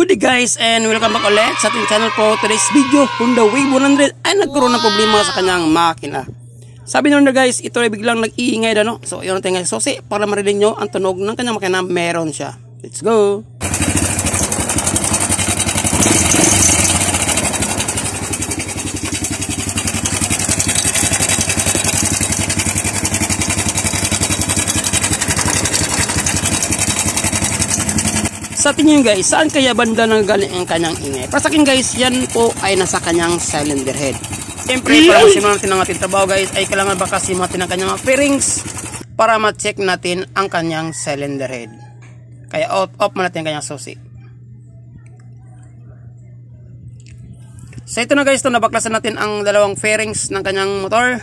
Good day guys and welcome back ulit sa ating channel po. Today's video, Honda Wave 100 ay nagkaroon ng problema sa kanyang makina. Sabi nyo na guys, ito ay biglang nag-iingay no? So yun natin guys, susi para marinig nyo ang tunog ng kanyang makina. Meron siya. Let's go! Sa tingin guys, saan kaya banda nang galing ang kanyang ingay? Para sa akin guys, yan po ay nasa kanyang cylinder head. Siyempre, para masimulan natin ang ating trabaho guys, ay kailangan ba kasi natin ang kanyang fairings para ma-check natin ang kanyang cylinder head. Kaya off mo natin ang kanyang susi. So ito na guys, nabaklasan natin ang dalawang fairings ng kanyang motor.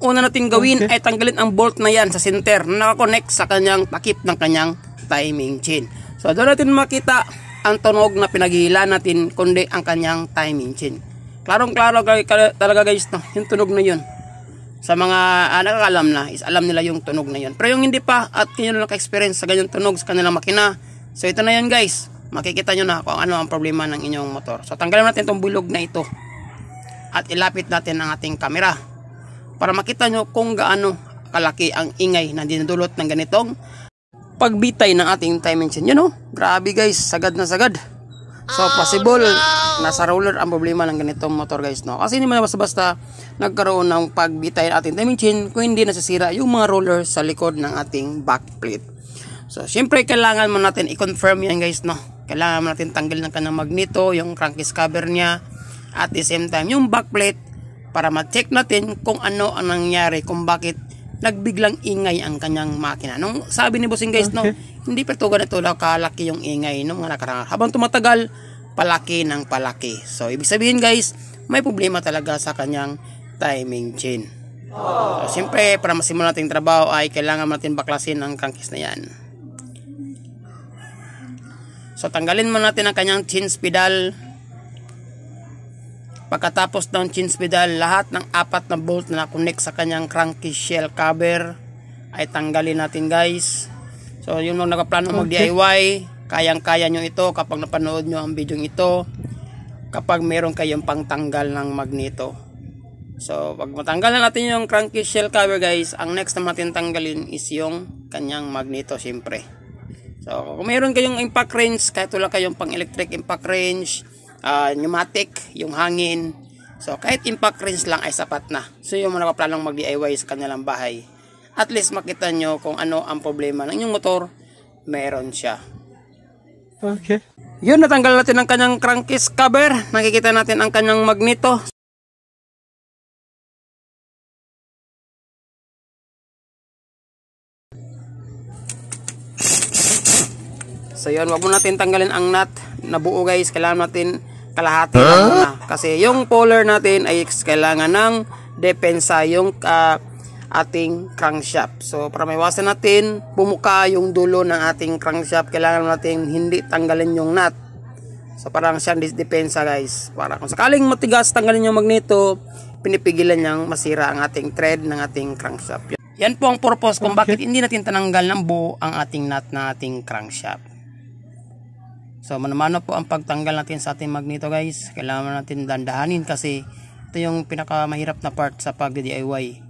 Una natin gawin ay tanggalin ang bolt na yan sa center na nakakonect sa kanyang takip ng kanyang timing chain. So doon natin makita ang tunog na pinaghihila natin kundi ang kanyang timing chain. Klarong-klaro talaga guys no, yung tunog na yun. Sa mga nakakalam na, is alam nila yung tunog na yun. Pero yung hindi pa at kanyo na naka-experience sa ganyang tunog sa kanilang makina. So ito na yun guys, makikita nyo na kung ano ang problema ng inyong motor. So tanggalin natin itong bulog na ito at ilapit natin ang ating camera para makita nyo kung gaano kalaki ang ingay na dinudulot ng ganitong pagbitay ng ating timing chain. Yun know, grabe guys, sagad na sagad. So possible nasa roller ang problema ng ganitong motor guys no. Kasi hindi man basta-basta nagkaroon ng pagbitay ng ating timing chain kung hindi nasisira yung mga roller sa likod ng ating back plate. So syempre kailangan mo natin i-confirm yan guys no. Kailangan mo natin tanggalin ng kanyang magneto, yung crankcase cover niya, at the same time yung back plate para ma-check natin kung ano ang nangyari, kung bakit nagbiglang ingay ang kanyang makina. Nung sabi ni bossing guys no, hindi pa ito ganito daw kalaki yung ingay nung mga nakaraan. Habang tumatagal, palaki ng palaki. So ibig sabihin guys, may problema talaga sa kanyang timing chain. So siyempre para masimulan nating trabaho ay kailangan natin baklasin ang crankcase na yan. So tanggalin muna natin ang kanyang change pedal. Pagkatapos ng change pedal, lahat ng 4 na bolt na connect sa kanyang crankcase shell cover ay tanggalin natin guys. So yung mga nakaplano mag-DIY, kayang-kaya nyo ito kapag napanood nyo ang video ito, kapag meron kayong pangtanggal ng magneto. So pag matanggal na natin yung crankcase shell cover guys, ang next na natin tanggalin is yung kanyang magneto syempre. So kung meron kayong impact wrench, kahit wala kayong pang electric impact wrench, pneumatic, yung hangin, so kahit impact wrench lang ay sapat na. So yung mga nakaplanong mag-DIY sa kanilang bahay, at least makita nyo kung ano ang problema ng inyong motor, meron siya. Okay. Yun, natanggal natin ang kanyang crankcase cover. Nakikita natin ang kanyang magneto. So yun, wag mo natin tanggalin ang nut na buo guys. Kailangan natin kalahati lang muna. Kasi yung puller natin ay kailangan ng depensa yung ating crankshaft. So para maiwasan natin bumuka yung dulo ng ating crankshaft, kailangan natin hindi tanggalin yung nut. So parang siyang depensa guys. Para kung sakaling matigas tanggalin yung magneto, pinipigilan niyang masira ang ating thread ng ating crankshaft. Yan po ang purpose kung bakit hindi natin tinanggal ng buo ang ating nut na ating crankshaft. So mano-mano po ang pagtanggal natin sa ating magneto guys. Kailangan natin dandahanin kasi ito yung pinakamahirap na part sa pag-DIY.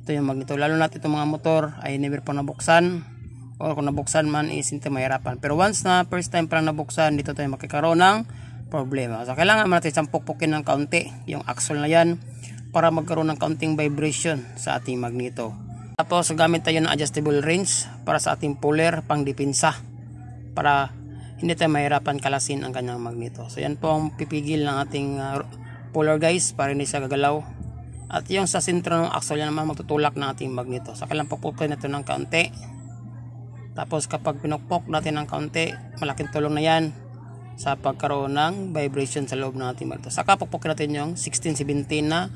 Ito yung magneto. Lalo natin itong mga motor ay never po nabuksan. O kung nabuksan man is hindi mahirapan. Pero once na first time pa lang nabuksan, dito tayo makikaroon ng problema. So kailangan natin sampuk-pukin ng kaunti yung axle na yan para magkaroon ng kaunting vibration sa ating magneto. Tapos gamit tayo ng adjustable wrench para sa ating puller pang depensa. Para hindi tayo mahirapan kalasin ang kanyang magneto. So yan po ang pipigil ng ating puller guys para hindi siya gagalaw. At yung sa sentro ng axle yan naman magtutulak ng ating magneto. So kailangan pupukin natin ng kaunti. Tapos kapag pinukpok natin ng kaunti, malaking tulong na yan sa pagkaroon ng vibration sa loob ng ating magneto. Saka pupukin natin yung 16-17 na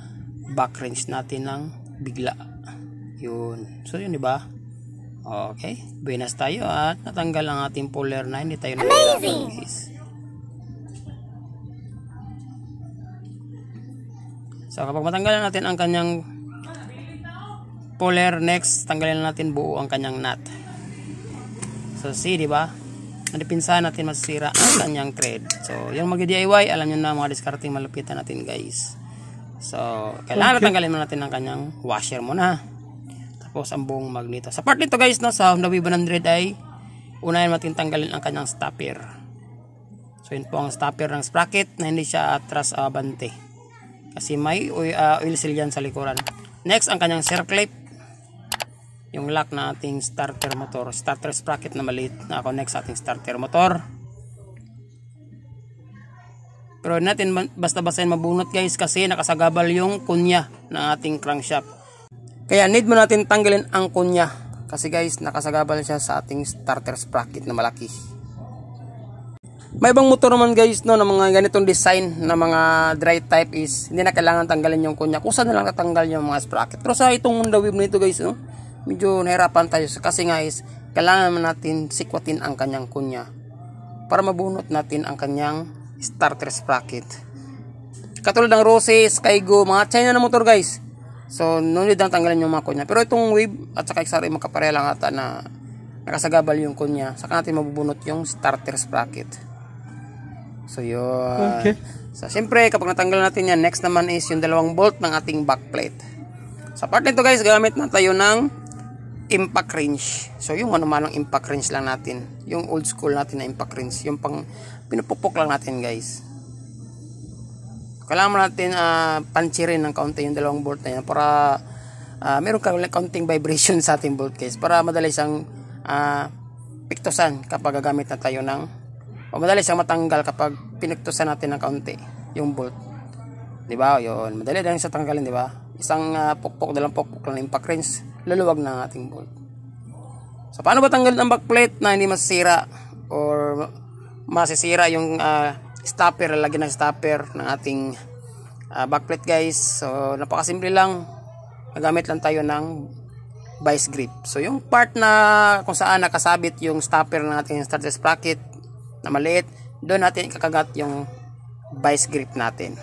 back wrench natin ng bigla. Yun. So yun diba? Okay, buenas tayo at natanggal ang ating puller na hindi tayo nahihirapan guys. So kapag matanggalan natin ang kanyang puller, next tanggalin natin buo ang kanyang nut. So see, di ba? nadipinsahan natin masisira ang kanyang thread. So, yung mag-DIY, alam nyo na mga discarding malupitan natin guys. So, kailangan natanggalin muna natin ang kanyang washer muna. Tapos, ang buong magneto. Sa part nito guys, no, sa Honda V100 ay unahin natin tanggalin ang kanyang stopper. So, yun po ang stopper ng sprocket na hindi siya atras abante. Kasi may oil seal yan sa likuran. Next, ang kanyang circlip. Yung lock na ating starter motor. Starter sprocket na maliit na connect sa ating starter motor. Pero natin basta-basta mabunot guys kasi nakasagabal yung kunya ng ating crankshaft. Kaya need mo natin tanggalin ang kunya. Kasi guys, nakasagabal siya sa ating starter sprocket na malaki. May ibang motor naman guys, no, na mga ganitong design na mga dry type is hindi na kailangan tanggalin yung kunya. Kung saan na lang natanggal yung mga sprocket. Pero sa itong Honda Wave nito guys, no, medyo nahirapan tayo kasi guys, kailangan natin sikwatin ang kanyang kunya para mabunot natin ang kanyang starter sprocket. Katulad ng Rose, Skygo, mga China na motor guys. So, nunod ang tanggalin yung mga kunya. Pero itong Wave at saka XRE magkapareha lang ata na nakasagabal yung kunya. Saka natin mabubunot yung starter sprocket. So, yun. Okay. So, siyempre, kapag natanggal natin yan, next naman is yung dalawang bolt ng ating backplate. Sa part nito guys, gamit na tayo ng impact wrench. So, yung ano man ang impact wrench lang natin. Yung old school natin na impact wrench. Yung pang pinupupok lang natin guys. Kailangan natin panchirin ng kaunti yung dalawang bolt na yan para meron kaunting vibration sa ating bolt guys. Para madali siyang piktusan kapag gagamit na tayo ng o madali siyang matanggal kapag pinuktusan natin ng kaunti yung bolt. Diba? Yun. Madali lang siya tanggalin, diba? Isang pukpok, dalang pukpok lang ng impact wrench, luluwag ng ating bolt. So, paano ba tanggalin ang backplate na hindi masisira or masisira yung stopper, lalagyan ng stopper ng ating backplate guys? So, napakasimple lang. Nagamit lang tayo ng vice grip. So, yung part na kung saan nakasabit yung stopper ng ating starter sprocket na maliit, doon natin ikakagat yung vice grip natin.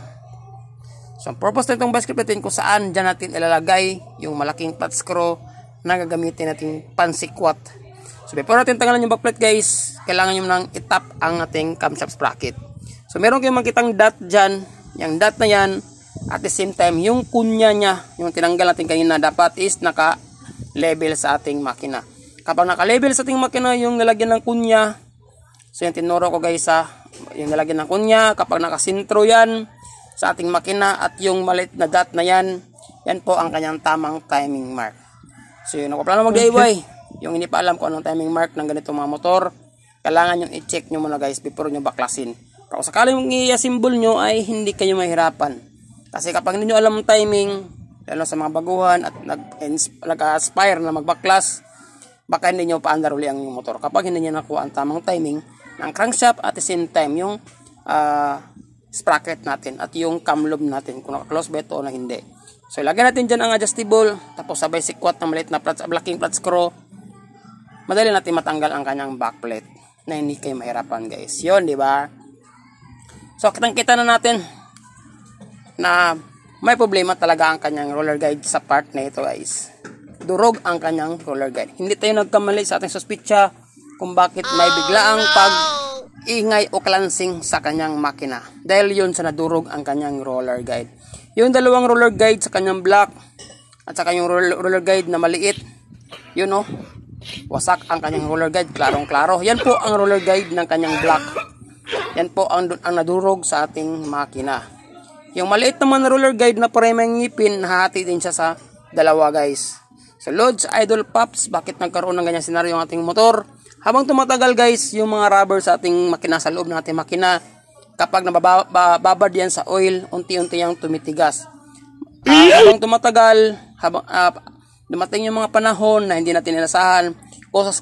So, ang purpose na itong vice grip natin kung saan dyan natin ilalagay yung malaking flat screw na gagamitin natin pansikwat. So, before natin tanggalan yung backplate guys, kailangan nyo nang itap ang ating camshaft sprocket. So, meron kayong makitang dot dyan. Yung dot na yan, at the same time, yung kunya niya, yung tinanggal natin kanina, dapat is naka-level sa ating makina. Kapag naka-level sa ating makina yung nalagyan ng kunya, so yung tinuro ko guys yung nalagyan ng kunya, kapag nakasintro yan sa ating makina at yung maliit na dot na yan, yan po ang kanyang tamang timing mark. So yun, ako plano mag-DIY. Yung hindi pa alam ko anong timing mark ng ganitong mga motor, kailangan yung i-check nyo muna guys before nyo baklasin. Pero kung sakaling i-assemble nyo ay hindi kayo mahirapan. Kasi kapag hindi nyo alam ang timing, lalo sa mga baguhan at nag-aspire na magbaklas, baka hindi nyo paandar uli ang motor. Kapag hindi nyo nakuha ang tamang timing ng crankshaft at the same time yung sprocket natin at yung cam lobe natin kung naka-close ba ito o na hindi. So ilagay natin dyan ang adjustable, tapos sabay sikwat ng maliit na blocking flat screw. Madali natin matanggal ang kanyang backplate na hindi kayo mahirapan guys. Yun, di ba? So kitang-kita na natin na may problema talaga ang kanyang roller guide sa part na ito guys. Durog ang kanyang roller guide. Hindi tayo nagkamali sa ating suspitsya kung bakit may biglaang pag-ingay o clansing sa kanyang makina. Dahil yun sa nadurog ang kanyang roller guide. Yung dalawang roller guide sa kanyang block at saka yung roller guide na maliit, yun o, wasak ang kanyang roller guide, klarong-klaro. Yan po ang roller guide ng kanyang block. Yan po ang nadurog sa ating makina. Yung maliit naman na roller guide na paremang ngipin, nahati din siya sa dalawa guys. So Lods, Idol Pops, bakit nagkaroon ng ganyan senaryo ang ating motor? Habang tumatagal guys, yung mga rubber sa ating makina, sa loob ng ating makina, kapag nababad yan sa oil, unti-unti yang tumitigas. Habang tumatagal, dumating yung mga panahon na hindi natin inasahan,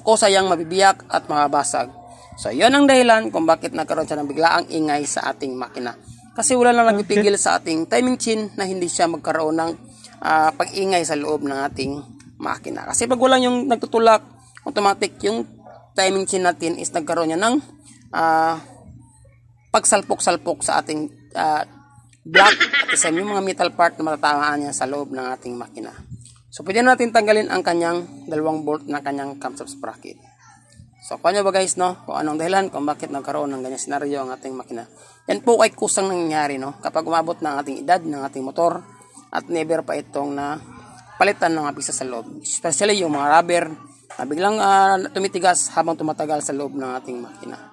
kosa yang mabibiyak at mababasag. So, yun ang dahilan kung bakit nagkaroon siya ng biglaang ingay sa ating makina. Kasi wala lang nagpipigil sa ating timing chain na hindi siya magkaroon ng pag-ingay sa loob ng ating makina. Kasi pag walang yung nagtutulak, automatic yung timing chain natin is nagkaroon niya ng pagsalpok-salpok sa ating block at isa yung mga metal part na matatamaan niya sa loob ng ating makina. So, pwede natin tanggalin ang kanyang dalawang bolt na kanyang camshaft sprocket. So, kung ano ba guys, no? Kung anong dahilan, kung bakit nagkaroon ng ganyang senaryo ang ating makina. Yan po ay kusang nangyayari, no? Kapag umabot ng ating edad, ng ating motor, at never pa itong na palitan ng mga pisa sa loob. Especially yung mga rubber na biglang tumitigas habang tumatagal sa loob ng ating makina.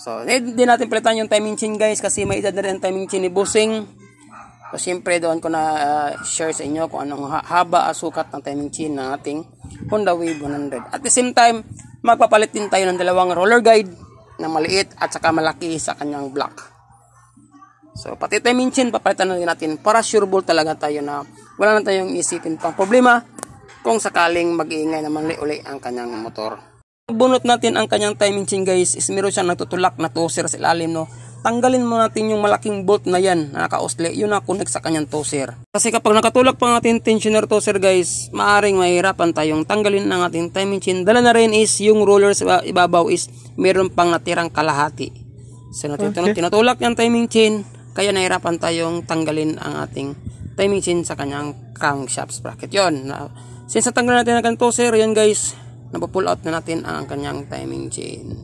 So, hindi natin palitan yung timing chain guys kasi may edad na rin ang timing chain ni Bossing. So, siyempre doon ko na share sa inyo kung anong haba sukat ng timing chain ng ating Honda Wave 100. At the same time, magpapalit din tayo ng dalawang roller guide na maliit at saka malaki sa kanyang block. So, pati timing chain, papalitan na din natin para sureball talaga tayo na wala na tayong isipin pang problema kung sakaling mag-iingay naman uli ang kanyang motor. Bunot natin ang kanyang timing chain guys is meron siyang natutulak na toser sa ilalim, no? Tanggalin mo natin yung malaking bolt na yan na naka-osle, yun na connect sa kanyang toser. Kasi kapag nakatulak pa ng ating tensioner toser guys, maaring mahirapan tayong tanggalin ang ating timing chain. Dala na rin is yung roller sa ibabaw is meron pang natirang kalahati. So tinatulak yung timing chain, kaya nahirapan tayong tanggalin ang ating timing chain sa kanyang crankshaft sprocket. Yun. Since natanggal natin ang kanyang toser, yan guys, napapull out na natin ang kanyang timing chain.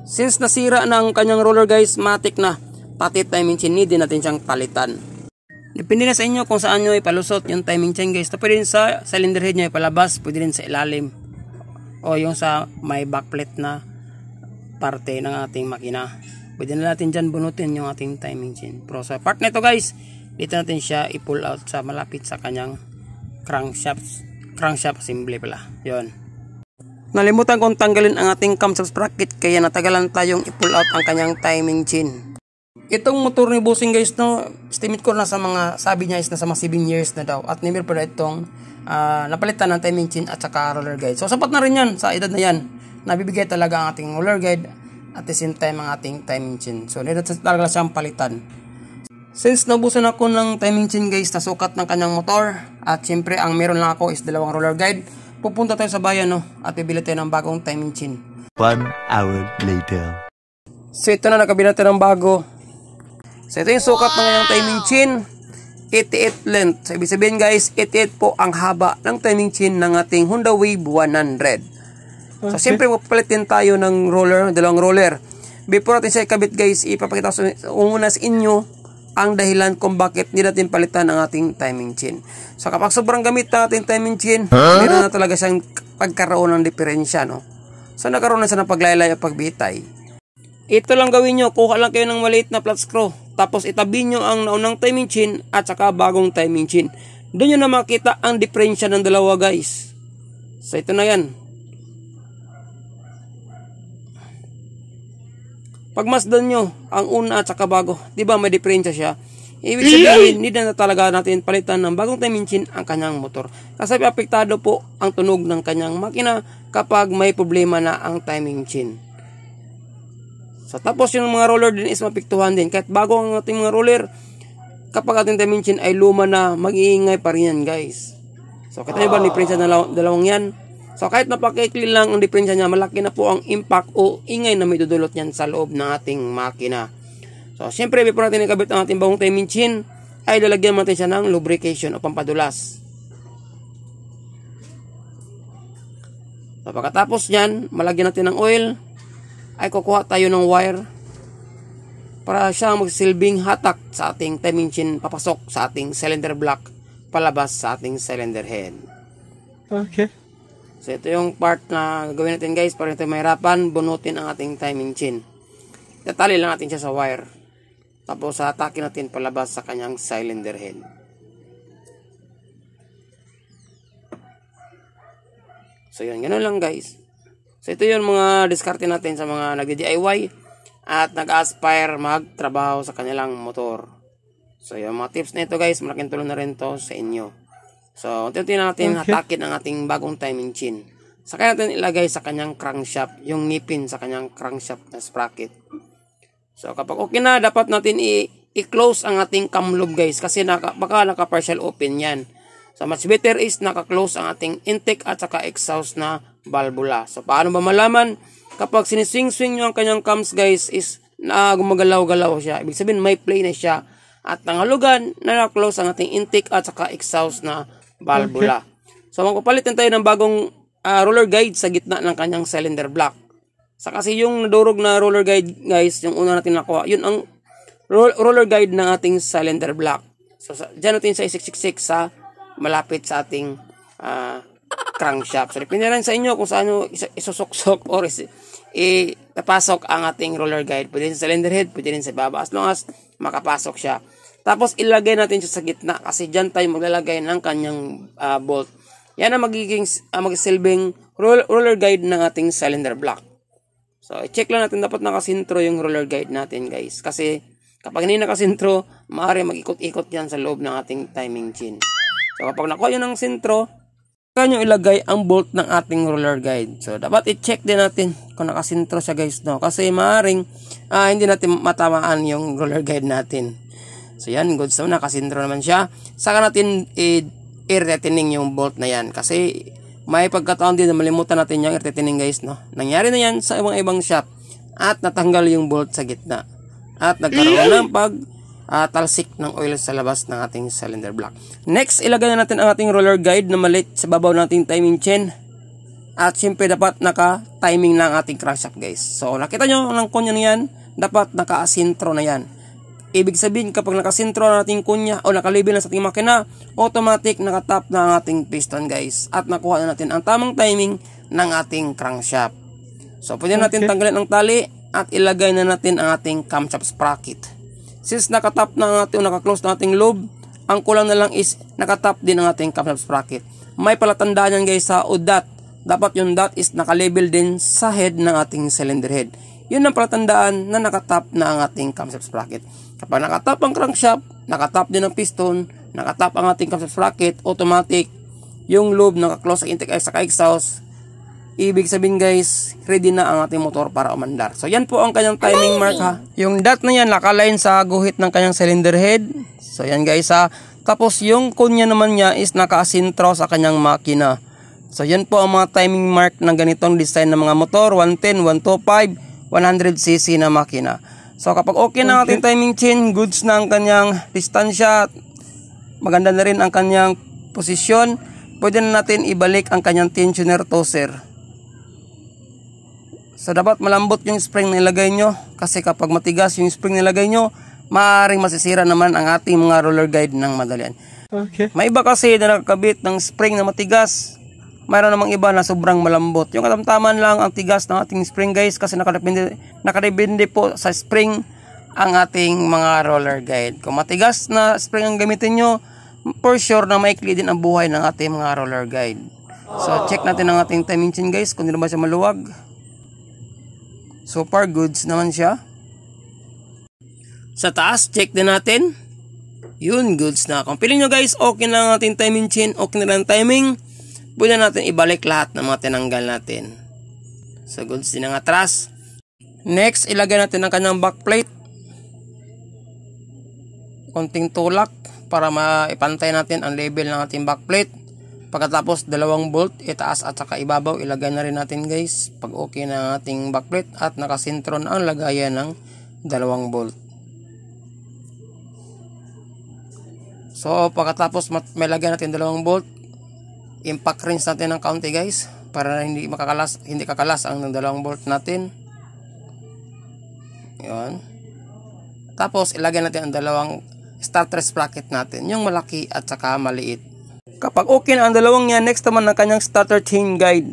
Since nasira na ang kanyang roller guys, matik na. Pati timing chain, hindi natin siyang palitan. Depende na sa inyo kung saan nyo ipalusot yung timing chain guys. Pwede rin sa cylinder head nyo ipalabas, pwede rin sa ilalim. O yung sa may backplate na parte ng ating makina. Pwede na natin dyan bunutin yung ating timing chain. Pero sa part na ito guys, dito natin siya i-pull out sa malapit sa kanyang crankshaft assembly pala. Yun. Nalimutan kong tanggalin ang ating camshaft sprocket kaya natagalan tayong i-pull out ang kanyang timing chain. Itong motor ni Bossing guys, no, estimate ko na sa mga, sabi niya is nasa mga 7 years na daw. At never pa itong napalitan ng timing chain at saka roller guide. So sapat na rin yan sa edad na yan. Nabibigay talaga ang ating roller guide at the same time ang ating timing chain. So nila talaga siyang palitan. Since naubusan ako ng timing chain guys, nasukat ng kanyang motor. At syempre ang meron lang ako is dalawang roller guide. Pupunta tayo sa bayan, no, at bibili tayo ng bagong timing chain. 1 hour later. So ito na, nakabili tayo ng bago. So ito yung sukat ng kanyang timing chain, 88 length. So ibig sabihin guys, 88 po ang haba ng timing chain ng ating Honda Wave 100. So siyempre magpapalitin tayo ng roller, dalawang roller. Before natin siya ikabit guys, ipapakita ko una sa inyo ang dahilan kung bakit hindi natin palitan ang ating timing chain. So kapag sobrang gamit na ating timing chain, meron na talaga siyang pagkaroon ng diferensya, no? So nagkaroon na siya ng paglaylay o pagbitay. Ito lang gawin nyo, kuha lang kayo ng maliit na flat screw, tapos itabi nyo ang naunang timing chain at saka bagong timing chain. Doon nyo na makita ang diferensya ng dalawa guys. So ito na yan. Pagmasdan nyo ang una at saka bago, di ba may diferensya siya? Ibig sabihin, hindi na talaga natin palitan ng bagong timing chain ang kanyang motor. Kasi apektado po ang tunog ng kanyang makina kapag may problema na ang timing chain. So tapos yung mga roller din is mapiktuhan din. Kahit bago ang ating mga roller, kapag ating timing chain ay luma na, mag-iingay pa rin yan guys. So kita nyo ba ang diferensya ng dalawang yan? So kahit napakikli lang ang diferensya niya, malaki na po ang impact o ingay na may dudulot niyan sa loob ng ating makina. So siyempre before natin ikabit ang ating bagong timing chain, ay lalagyan natin siya ng lubrication o pampadulas. So pagkatapos niyan, malagyan natin ng oil, ay kukuha tayo ng wire para siya magsilbing hatak sa ating timing chain papasok sa ating cylinder block palabas sa ating cylinder head. Okay. So ito yung part na gagawin natin guys para natin mahirapan bunutin ang ating timing chain. Tatali lang natin siya sa wire. Tapos hatakin natin palabas sa kanyang cylinder head. So yun, ganoon lang guys. So ito yung mga diskarte natin sa mga nagdi-DIY at nag-aspire magtrabaho sa kanilang motor. So yung mga tips na ito guys, malaking tulong na rin to sa inyo. So, unti-unti na natin hatakin ang ating bagong timing chain. Saka natin ilagay sa kanyang crankshaft, yung ngipin sa kanyang crankshaft na sprocket. So, kapag okay na, dapat natin i-close ang ating cam loop guys, kasi baka naka-partial open yan. So, much better is naka-close ang ating intake at saka exhaust na valvula. So, paano ba malaman? Kapag siniswing-swing nyo ang kanyang cams guys, is gumagalaw-galaw siya. Ibig sabihin, may play na siya. At nangalugan, naka-close ang ating intake at saka exhaust na valvula. So magpapalitan tayo ng bagong roller guide sa gitna ng kanyang cylinder block. Sa kasi yung nadurog na roller guide guys, yung una natin nakuha, yun ang roller guide ng ating cylinder block. So dyan natin sa isiksik sa malapit sa ating crankshaft. So depende rin sa inyo kung saan nyo isusuksok or ipapasok ang ating roller guide. Pwede rin sa cylinder head, pwede rin sa baba, as long as makapasok siya. Tapos ilagay natin siya sa gitna kasi dyan tayo maglalagay ng kanyang bolt. Yan ang magsilbing roller guide ng ating cylinder block. So i-check lang natin dapat nakasintro yung roller guide natin guys. Kasi kapag hindi nakasintro, maaari mag-ikot-ikot yan sa loob ng ating timing chain. So kapag nakuha yun ng sintro, kanya ilagay ang bolt ng ating roller guide. So dapat i-check din natin kung nakasintro siya guys, no? Kasi maaaring hindi natin matamaan yung roller guide natin. So yan, goods naman, nakasintro naman siya. Saka natin i-retightening yung bolt na yan. Kasi may pagkataon din na malimutan natin yung i-retightening guys, no? Nangyari na yan sa ibang shop at natanggal yung bolt sa gitna. At nagkaroon ng talsik ng oil sa labas ng ating cylinder block. Next, ilagay na natin ang ating roller guide na maliit sa babaw ng ating timing chain. At siyempre dapat naka-timing na ang ating crankshaft guys. So nakita nyo ang kunya na yan, dapat naka-asintro na yan. Ibig sabihin kapag nakasintro na ating kunya o nakalibel na sa ating makina, automatic nakatap na ang ating piston guys. At nakuha na natin ang tamang timing ng ating crankshaft. So pwede natin tanggalin ang tali at ilagay na natin ang ating camshaft sprocket. Since nakatap na ang ating, nakaklose na ating lobe, ang kulang na lang is nakatap din ang ating camshaft sprocket. May palatandaan yan guys sa dot. Dapat yung dot is nakalabel din sa head ng ating cylinder head. Yun ang palatandaan na nakatap na ang ating camshaft sprocket. Kapag nakatap ang crankshaft, nakatap din ang piston, nakatap ang ating camshaft sprocket, automatic yung lobe nakaklose sa intake sa exhaust. Ibig sabihin guys, ready na ang ating motor para umandar. So yan po ang kanyang timing mark ha. Yung dot na yan nakaline sa guhit ng kanyang cylinder head. So yan guys ha. Tapos yung kunya naman niya is naka-asintro sa kanyang makina. So yan po ang mga timing mark ng ganitong design ng mga motor, 110, 125, 100cc na makina. So kapag okay na ang ating timing chain, goods na ang kanyang distansya, maganda na rin ang kanyang posisyon, pwede na natin ibalik ang kanyang tensioner tosser. So dapat malambot yung spring na ilagay nyo, kasi kapag matigas yung spring na ilagay nyo, maaaring masisira naman ang ating mga roller guide ng madalian. May iba kasi na nakakabit ng spring na matigas, mayroon namang iba na sobrang malambot. Yung katamtaman lang ang tigas ng ating spring guys, kasi nakadepende po sa spring ang ating mga roller guide. Kung matigas na spring ang gamitin nyo, for sure na maikli din ang buhay ng ating mga roller guide. So check natin ang ating timing chain guys, kung hindi na ba siya maluwag. So far goods naman siya. Sa taas, check din natin. Yun, goods na. Kung feeling nyo guys, okay na ang ating timing chain, okay na lang timing, pwede natin ibalik lahat ng mga tinanggal natin. So goods din ang atras. Next, ilagay natin ang kanyang backplate. Konting tulak para maipantay natin ang level ng ating backplate. Pagkatapos dalawang bolt, itaas at saka ibabaw, ilagay na rin natin guys. Pag okay na ang ating backplate at nakasintron ang lagayan ng dalawang bolt. So pagkatapos may lagay natin dalawang bolt, impact rinse natin ng kaunti guys, para hindi kakalas ang dalawang bolt natin. Yun. Tapos ilagay natin ang dalawang starter sprocket natin, yung malaki at saka maliit. Kapag okay na ang dalawang yan, next naman ang kanyang starter chain guide.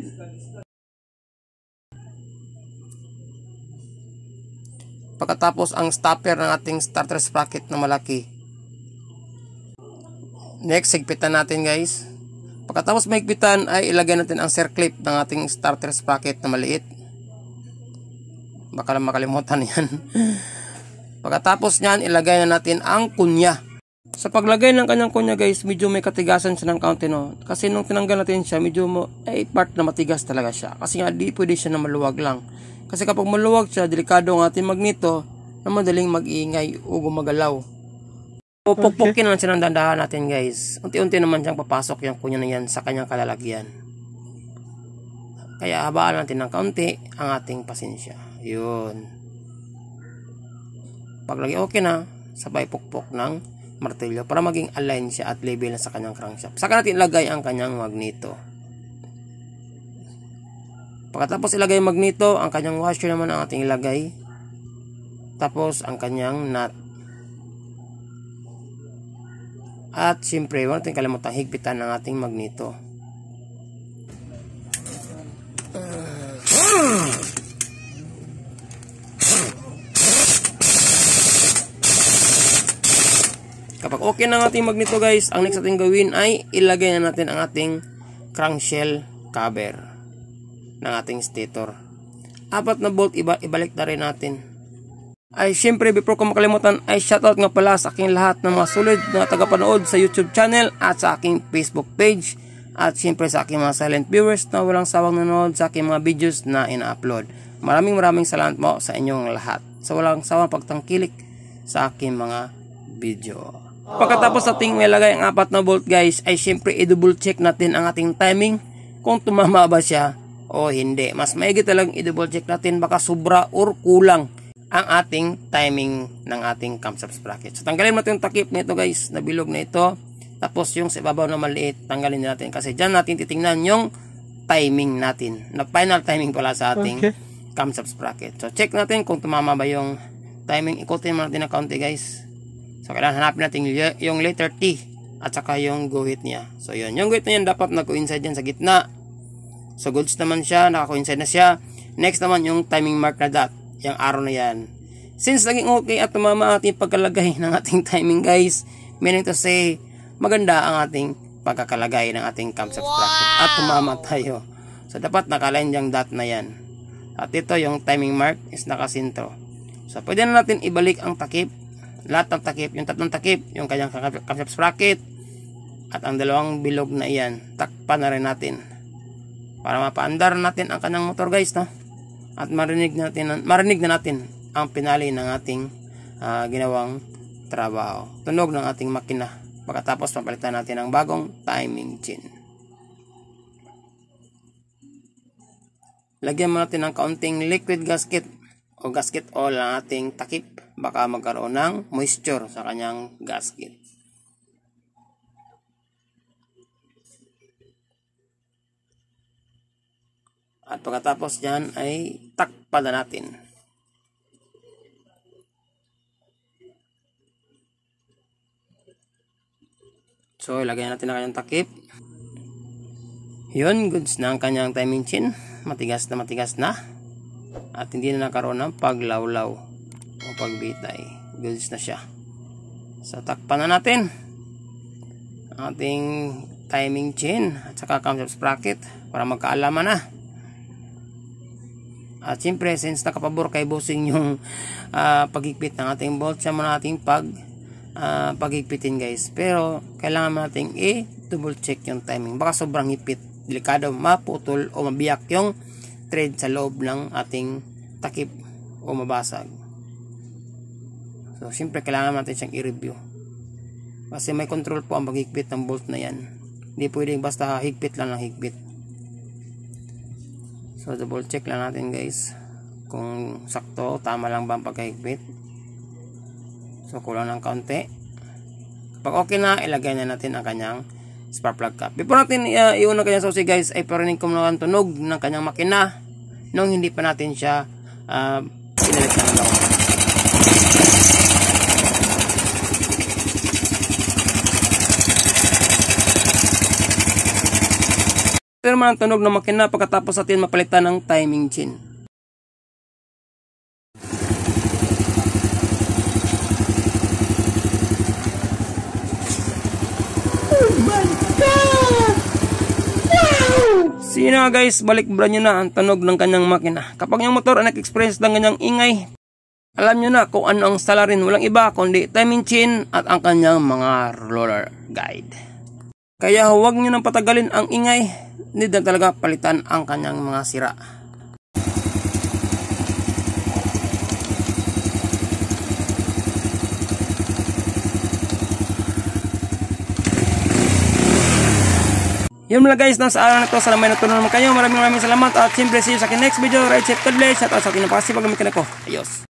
Pagkatapos ang stopper ng ating starter sprocket na malaki. Next, higpitan natin guys. Pagkatapos mahigpitan ay ilagay natin ang circlip ng ating starter sprocket na maliit. Baka lang makalimutan yan. Pagkatapos nyan, ilagay na natin ang kunya. Sa paglagay ng kanyang kunya guys, medyo may katigasan siya ng kaunti, no? Kasi nung tinanggal natin siya, medyo part na matigas talaga siya. Kasi nga di pwede siya na maluwag lang. Kasi kapag maluwag siya, delikado ang ating magneto na madaling mag-iingay o gumagalaw. Pupukpukin naman siya ng dandahan natin guys. Unti-unti naman siyang papasok yung kunya na yan sa kanyang kalalagyan. Kaya habaan natin ng kaunti ang ating pasensya. Yun. Pag lagi okay na, sabay pukpok ng martilyo para maging align siya at level na sa kanyang crankshaft. Saka natin ilagay ang kanyang magneto. Pagkatapos ilagay yung magneto, ang kanyang washer naman ang ating ilagay. Tapos ang kanyang nut. At siyempre, huwag natin kalimutan higpitan ng ating magneto. Kapag okay na ang ating magneto guys, ang next natin gawin ay ilagay na natin ang ating crankshell cover ng ating stator. 4 na bolt ibalik na rin natin. Ay syempre, before ko makalimutan, ay shoutout nga pala sa aking lahat ng mga solid na tagapanood sa YouTube channel at sa aking Facebook page. At syempre sa aking mga silent viewers na walang sawang nanonood sa aking mga videos na ina-upload. Maraming salamat po sa inyong lahat sa walang sawang pagtangkilik sa aking mga video. Pagkatapos nating ilagay ang 4 na bolt guys, ay syempre i-double check natin ang ating timing kung tumama ba siya o hindi. Mas maigi talagang i-double check natin, baka sobra or kulang ang ating timing ng ating camshaft sprocket. So tanggalin natin yung takip nito guys, na bilog na ito. Tapos yung sa ibabaw na maliit, tanggalin natin kasi dyan natin titingnan yung timing natin, na final timing pala sa ating camshaft sprocket. So check natin kung tumama ba yung timing. Ikutin natin na kaunti guys. So kailangan hanapin natin yung letter T at saka yung guhit niya. So yun, yung guhit na yan dapat nag-coincide dyan sa gitna. So goods naman siya, naka-coincide na siya. Next naman yung timing mark na dot, yung arrow na yan. Since naging okay at tumama ating pagkalagay ng ating timing guys, meaning to say, maganda ang ating pagkakalagay ng ating camshaft sprocket at tumama tayo. So dapat nakaline yung dot na yan. At ito yung timing mark is nakasintro. So pwede na natin ibalik ang takip, lahat ng takip, yung 3 takip, yung kanyang camshaft sprocket at ang 2 bilog na iyan, takpan na rin natin para mapaandar natin ang kanyang motor guys, no? At marinig na natin ang pinali ng ating ginawang trabaho. Tunog ng ating makina. Pagkatapos papalitan natin ang bagong timing chain. Lagyan mo natin ng kaunting liquid gasket o gasket oil ang ating takip. Baka magkaroon ng moisture sa kanyang gasket. At pagkatapos dyan ay takpan na natin. So ilagay natin ang kanyang takip. Yun, goods na ang kanyang timing chain. Matigas na. At hindi na nakaroon ng paglawlaw o pagbitay. Goods na siya. So takpan na natin ang ating timing chain at saka camshaft sprocket para magkaalaman na. At siyempre, since nakapabor kay bossing yung paghigpit ng ating bolt, siya muna ating paghigpitin guys. Pero kailangan nating i-double check yung timing. Baka sobrang hipit, delikado, maputol o mabiyak yung thread sa loob ng ating takip o mabasag. So siyempre kailangan natin siyang i-review. Kasi may control po ang paghigpit ng bolt na yan. Hindi pwedeng basta higpit lang ng higpit. So double check lang natin guys kung sakto, tama lang ba ang pagkahigpit. So kulang ng kaunti. Kapag okay na, ilagay na natin ang kanyang spark plug cap. Before natin iuna kanyang susi guys, ay parinig ko muna ang tunog ng kanyang makina nung hindi pa natin siya pinalit ng lawan. Ito naman ang tunog ng makina pagkatapos natin mapalitan ng timing chain. Oh my God! Wow! So yun na guys, balik-bran nyo na ang tunog ng kanyang makina. Kapag yung motor ay nag-experience ng kanyang ingay, alam nyo na kung ano ang salarin. Walang iba kundi timing chain at ang kanyang mga roller guide. Kaya huwag nyo nang patagalin ang ingay. Need na talaga palitan ang kanyang mga sira. Yun lang guys, nasa araw na ito. Sana may natutunan naman kayo. Maraming salamat. At siyempre see you sa akin next video. Right safe, God bless. At sa akin na pakasipag gamitin ako. Ayos.